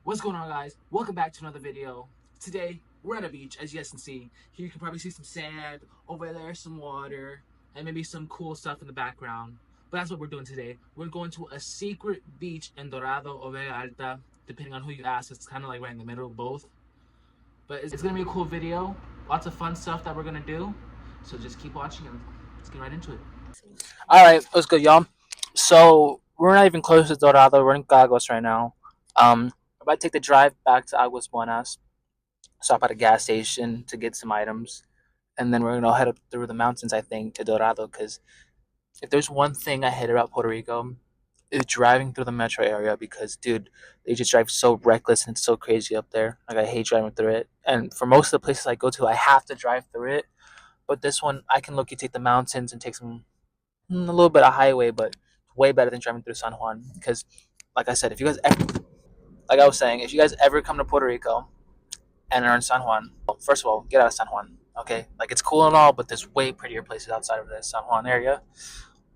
What's going on, guys? Welcome back to another video. Today we're at a beach, as you guys can see. Here you can probably see some sand, over there some water, and maybe some cool stuff in the background. But that's what we're doing today. We're going to a secret beach in Dorado or Vega Alta, depending on who you ask. It's kind of like right in the middle of both. But it's gonna be a cool video. Lots of fun stuff that we're gonna do. So just keep watching and let's get right into it. All right, let's go, y'all. So we're not even close to Dorado. We're in Cagos right now. I'm about to take the drive back to Aguas Buenas, stop at a gas station to get some items, and then we're gonna head up through the mountains. I think to Dorado, because if there's one thing I hate about Puerto Rico, is driving through the metro area. Because dude, they just drive so reckless and it's so crazy up there. Like I hate driving through it. And for most of the places I go to, I have to drive through it. But this one, I can look you take the mountains and take some a little bit of highway, but way better than driving through San Juan. Because, like I said, if you guys ever, like I was saying, if you guys ever come to Puerto Rico and are in San Juan, well, first of all, get out of San Juan. Okay, like it's cool and all, but there's way prettier places outside of the San Juan area.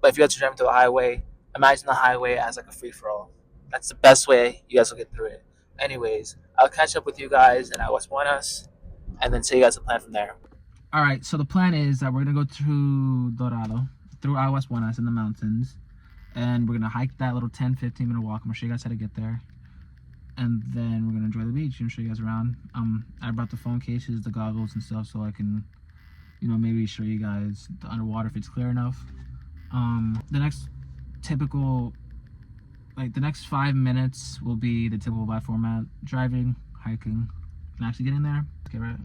But if you guys are driving through the highway, imagine the highway as like a free for all. That's the best way you guys will get through it. Anyways, I'll catch up with you guys in Aguas Buenas, and then tell you guys the plan from there. All right, so the plan is that we're gonna go to Dorado, through Aguas Buenas in the mountains, and we're gonna hike that little 10-15 minute walk. I'm gonna show you guys how to get there, and then we're gonna enjoy the beach and show you guys around. I brought the phone cases, the goggles and stuff, so I can, maybe show you guys the underwater if it's clear enough. The next typical, the next 5 minutes will be the typical live format: driving, hiking, and actually getting there.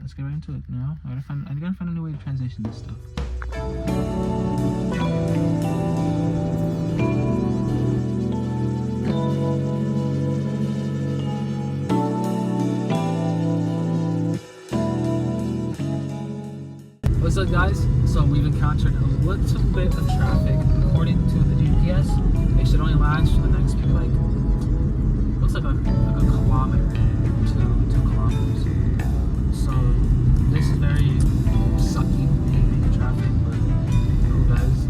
Let's get right into it. I gotta find a new way to transition this stuff. What's up, guys? So we've encountered a little bit of traffic. According to the GPS, it should only last for the next maybe looks like a kilometer to 2 kilometers. So this is very sucky in traffic, but who does,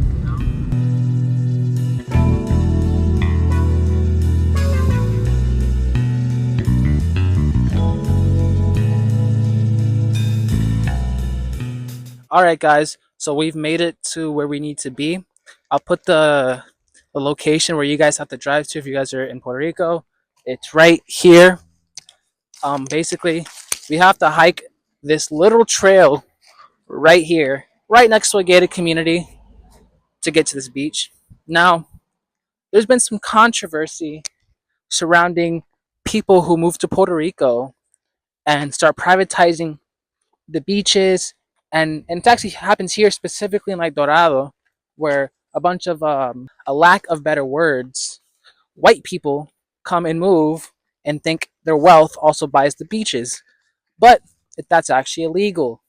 All right, guys. So we've made it to where we need to be. I'll put the location where you guys have to drive to if you guys are in Puerto Rico. It's right here. Basically, we have to hike this little trail right here, right next to a gated community to get to this beach. Now, there's been some controversy surrounding people who move to Puerto Rico and start privatizing the beaches, and it actually happens here specifically in Dorado, where a bunch of a lack of better words, white people come and move and think their wealth also buys the beaches, but that's actually illegal.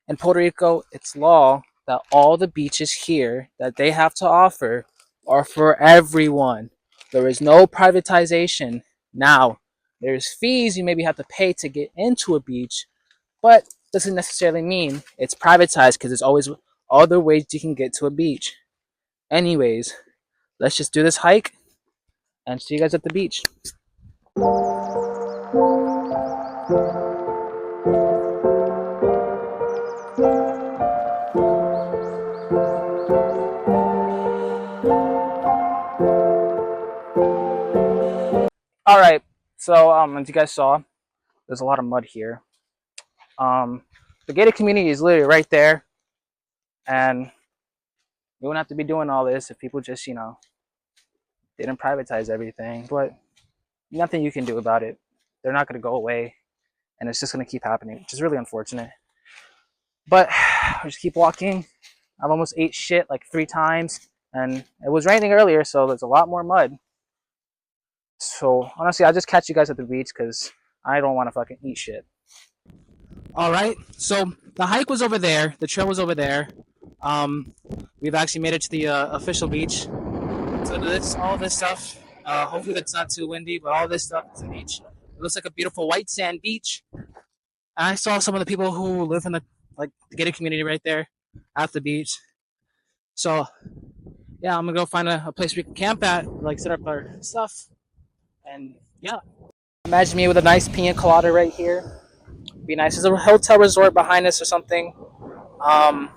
In Puerto Rico, it's law that all the beaches here that they have to offer are for everyone. There is no privatization. Now, there's fees you maybe have to pay to get into a beach, but doesn't necessarily mean it's privatized, because there's always other ways you can get to a beach. Anyways, let's just do this hike and see you guys at the beach. All right, so as you guys saw, there's a lot of mud here. The gated community is literally right there, and you wouldn't have to be doing all this if people just, didn't privatize everything. But nothing you can do about it. They're not going to go away, and it's just going to keep happening, which is really unfortunate. But I just keep walking. I've almost ate shit 3 times, and it was raining earlier, so there's a lot more mud. So honestly, I'll just catch you guys at the beach, because I don't want to fucking eat shit. All right, so the hike was over there. The trail was over there. We've actually made it to the official beach. So all this stuff. Hopefully that's not too windy, but all this stuff is the beach. It looks like a beautiful white sand beach. I saw some of the people who live in the gated community right there at the beach. So yeah, I'm gonna go find a place we can camp at, set up our stuff, and yeah. Imagine me with a nice pina colada right here. Be nice. There's a hotel resort behind us or something. Um,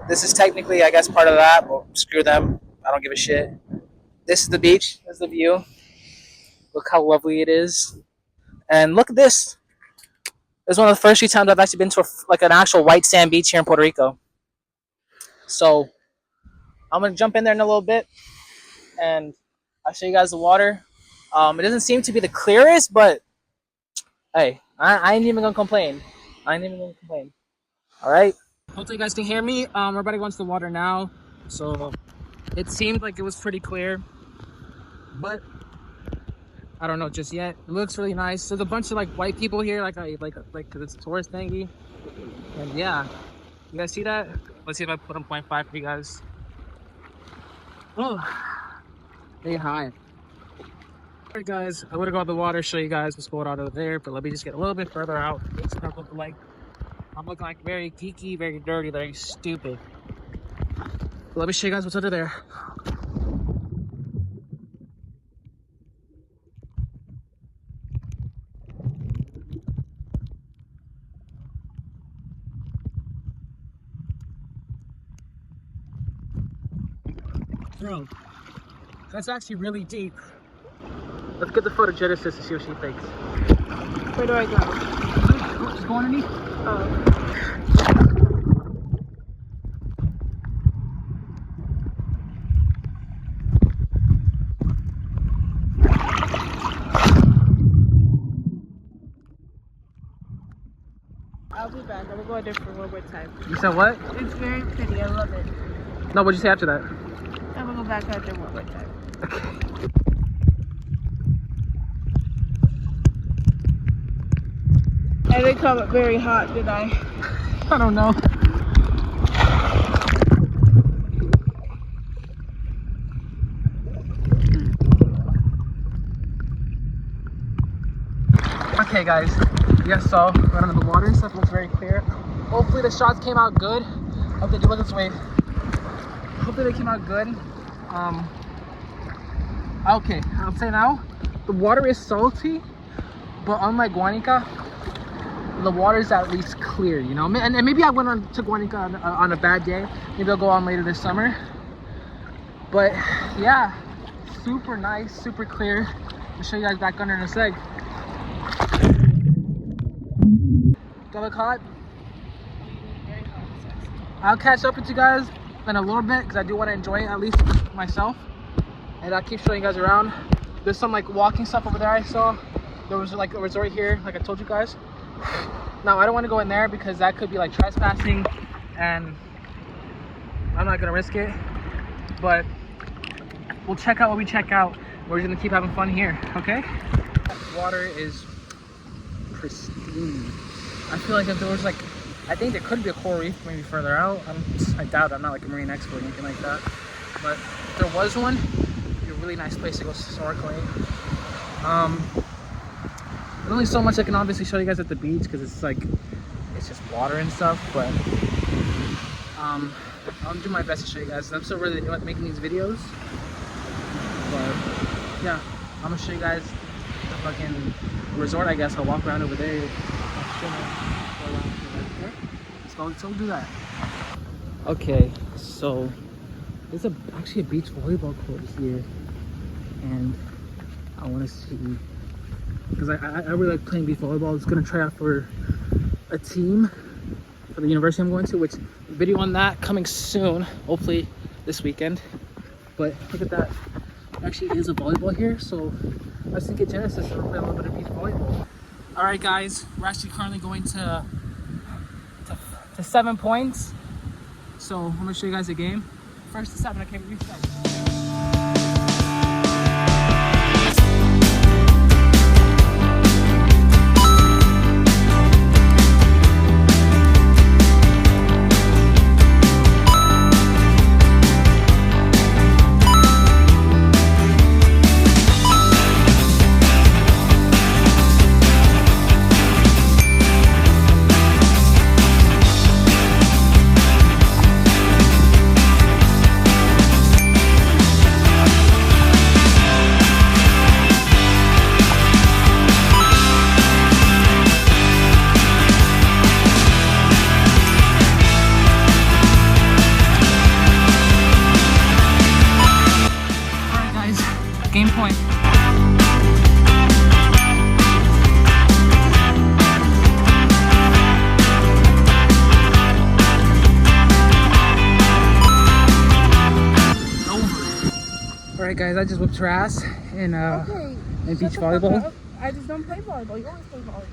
this is technically, I guess, part of that, but screw them. I don't give a shit. This is the beach. This is the view. Look how lovely it is. And look at this. This is one of the first few times I've actually been to like an actual white sand beach here in Puerto Rico. So I'm gonna jump in there in a little bit, and I'll show you guys the water. It doesn't seem to be the clearest, but hey, I ain't even gonna complain. I ain't even gonna complain. All right. Hopefully you guys can hear me. We're about to go into the water now. So it seemed like it was pretty clear, but I don't know just yet. It looks really nice. There's a bunch of like white people here, like this tourist thingy. And yeah, you guys see that? Let's see if I put on 0.5 for you guys. Oh, hey, hi. Alright guys, I would have gone to the water, show you guys what's going on over there, but let me just get a little bit further out. I'm looking like very geeky, very dirty, very stupid. But let me show you guys what's under there. Bro, that's actually really deep. Let's get the photogenesis to see what she thinks. Where do I go? Just go underneath. Oh. I'll be back. I'm gonna go under for one more time. You said what? It's very pretty. I love it. No, what'd you say after that? I'm gonna go back under one more time. Okay. I didn't come up very hot, did I? I don't know. Okay guys, yes, so right under the water and stuff looks very clear. Hopefully the shots came out good. Hope they do look this way. Hopefully they came out good. Okay, I'll say now, the water is salty, but unlike Guanica, the water is at least clear, you know. And maybe I went on to Guanica on a bad day. Maybe I'll go on later this summer. But yeah, super nice, super clear. I'll show you guys back under in a sec. Do I look hot? I'll catch up with you guys in a little bit because I do want to enjoy it at least myself. And I'll keep showing you guys around. There's some like walking stuff over there I saw. There was like a resort here, like I told you guys. Now I don't want to go in there because that could be like trespassing and I'm not gonna risk it. But we'll check out what we check out. We're just gonna keep having fun here, okay? Water is pristine. I feel like if there was like, I think there could be a coral reef maybe further out. I doubt it. I'm not like a marine expert or anything like that. But if there was one, it'd be a really nice place to go snorkeling. There's only so much I can obviously show you guys at the beach because it's like, it's just water and stuff. But I'll do my best to show you guys. I'm still really new at making these videos. But yeah, I'm gonna show you guys the fucking resort, I guess. I'll walk around over there. So do that. Okay, so there's actually a beach volleyball court here, and I want to see because I really like playing beach volleyball. I was gonna try out for a team for the university I'm going to, which video on that coming soon, hopefully this weekend. But look at that, there actually is a volleyball here, so let's think of Genesis and play a little bit of beach volleyball. All right, guys, we're actually currently going to 7 points. So I'm gonna show you guys the game. First to 7, I can't restart. guys, I just whipped her ass in beach volleyball. I just don't play volleyball. You always play volleyball.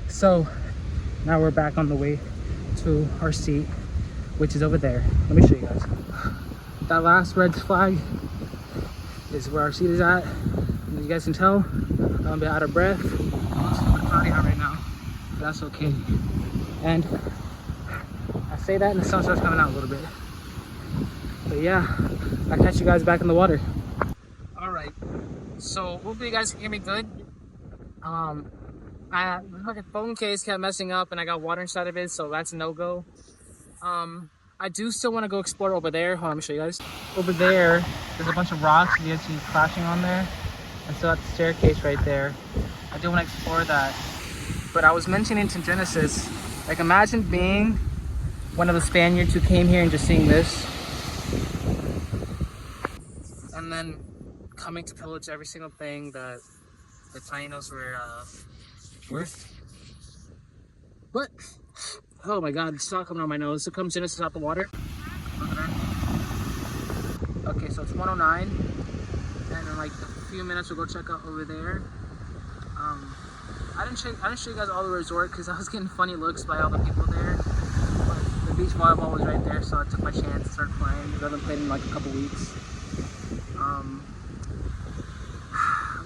So now we're back on the way to our seat, which is over there. Let me show you guys. That last red flag is where our seat is at. And as you guys can tell, I'm a bit out of breath. It's super cloudy out right now, but that's okay. And I say that and the sun starts coming out a little bit. But yeah, I'll catch you guys back in the water. All right, so hopefully you guys can hear me good. My fucking phone case kept messing up and I got water inside of it, so that's a no-go. I do still want to go explore over there. Hold on, let me show you guys. Over there, there's a bunch of rocks you see crashing on there. And so that's the staircase right there. I do want to explore that. But I was mentioning to Genesis, like imagine being one of the Spaniards who came here and just seeing this. And then coming to pillage every single thing that the Tainos were worth. But, oh my god, it's not coming on my nose. So comes Genesis out the water. Okay, so it's 109. And in like a few minutes we'll go check out over there. I didn't show you guys all the resort because I was getting funny looks by all the people there. But the beach volleyball was right there, so I took my chance to start playing because I haven't played in like a couple weeks. I'm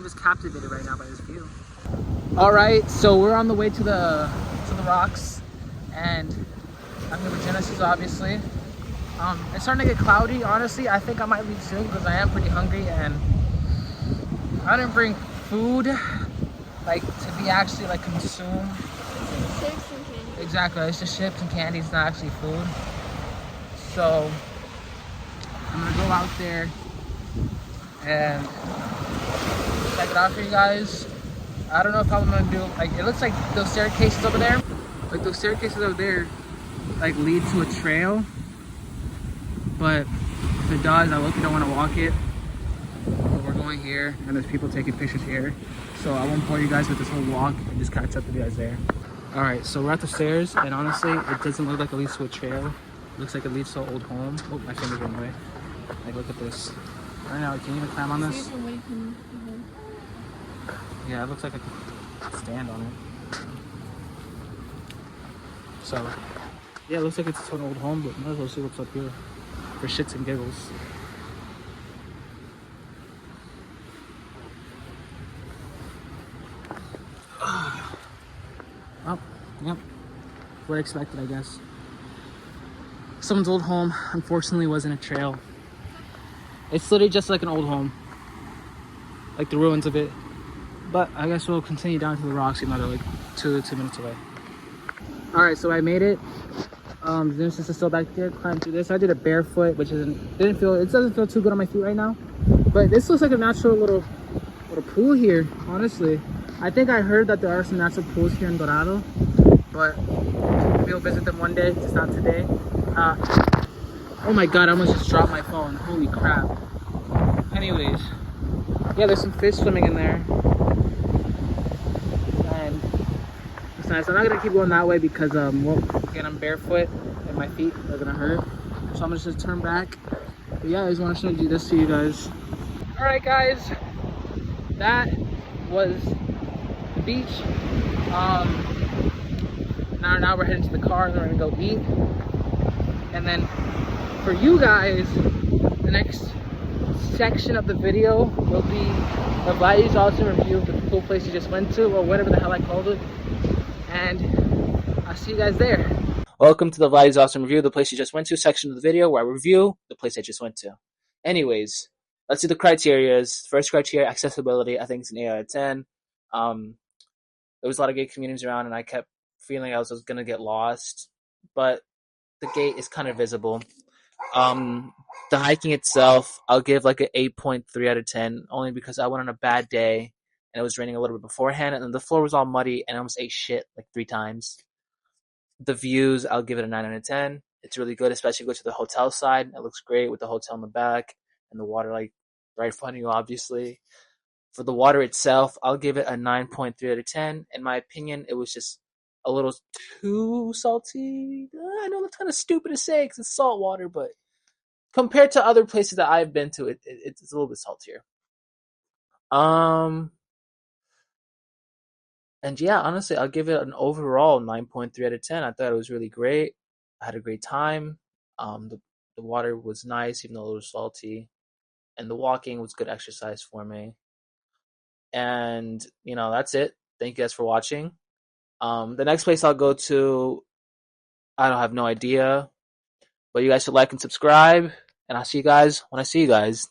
just captivated right now by this view. All right, so we're on the way to the rocks, and I'm here with Genesis, obviously. It's starting to get cloudy. Honestly, I think I might leave soon because I am pretty hungry, and I didn't bring food like to be actually like consumed. Chips and candy. Exactly, it's just chips and candy. It's not actually food. So I'm gonna go out there and check it out for you guys. I don't know if I'm gonna do like it looks like those staircases over there. Like those staircases over there like lead to a trail. But if it does, I hope you don't want to walk it. But we're going here and there's people taking pictures here. So I won't bore you guys with this whole walk and just catch up with you guys there. Alright, so we're at the stairs and honestly it doesn't look like it leads to a trail. It looks like it leads to an old home. Oh, my finger's in the way. Like look at this. Right now, can you even climb on this? Yeah, it looks like I could stand on it. So, yeah, it looks like it's an old home, but might as well see what's up here for shits and giggles. Oh, yep. What I expected, I guess. Someone's old home, unfortunately, wasn't a trail. It's literally just like an old home. Like the ruins of it. But I guess we'll continue down to the rocks, even though they're like two minutes away. Alright, so I made it. Genesis is still back there, climbed through this. I did it barefoot, which it doesn't feel too good on my feet right now. But this looks like a natural little pool here, honestly. I think I heard that there are some natural pools here in Dorado, but we'll visit them one day, just not today. Oh my god, I almost just dropped my phone. Holy crap. Anyways, yeah, there's some fish swimming in there. And it's nice. I'm not gonna keep going that way because again, I'm barefoot and my feet are gonna hurt. So I'm gonna just turn back. But yeah, I just want to do this to you guys. Alright guys, that was the beach. Now we're heading to the car and we're gonna go eat. And then for you guys, the next section of the video will be a Valley's awesome review of the cool place you just went to, or whatever the hell I called it. And I'll see you guys there. Welcome to the Valley's awesome review, the place you just went to section of the video where I review the place I just went to. Anyways, let's do the criterias. First criteria, accessibility. I think it's an 8 out of 10. There was a lot of gay communities around and I kept feeling I was going to get lost, but the gate is kind of visible. The hiking itself, I'll give like an 8.3 out of 10, only because I went on a bad day and it was raining a little bit beforehand and the floor was all muddy and I almost ate shit like 3 times. The views, I'll give it a 9 out of 10. It's really good, especially if you go to the hotel side. It looks great with the hotel in the back and the water like right in front of you, obviously. For the water itself, I'll give it a 9.3 out of 10. In my opinion, it was just a little too salty. I know that's kind of stupid to say because it's salt water, but compared to other places that I've been to, it's a little bit saltier. Um, and yeah, honestly, I'll give it an overall 9.3 out of 10. I thought it was really great. I had a great time. The water was nice, even though it was salty, and the walking was good exercise for me. And that's it. Thank you guys for watching. The next place I'll go to, I don't have no idea, but you guys should like and subscribe, and I'll see you guys when I see you guys.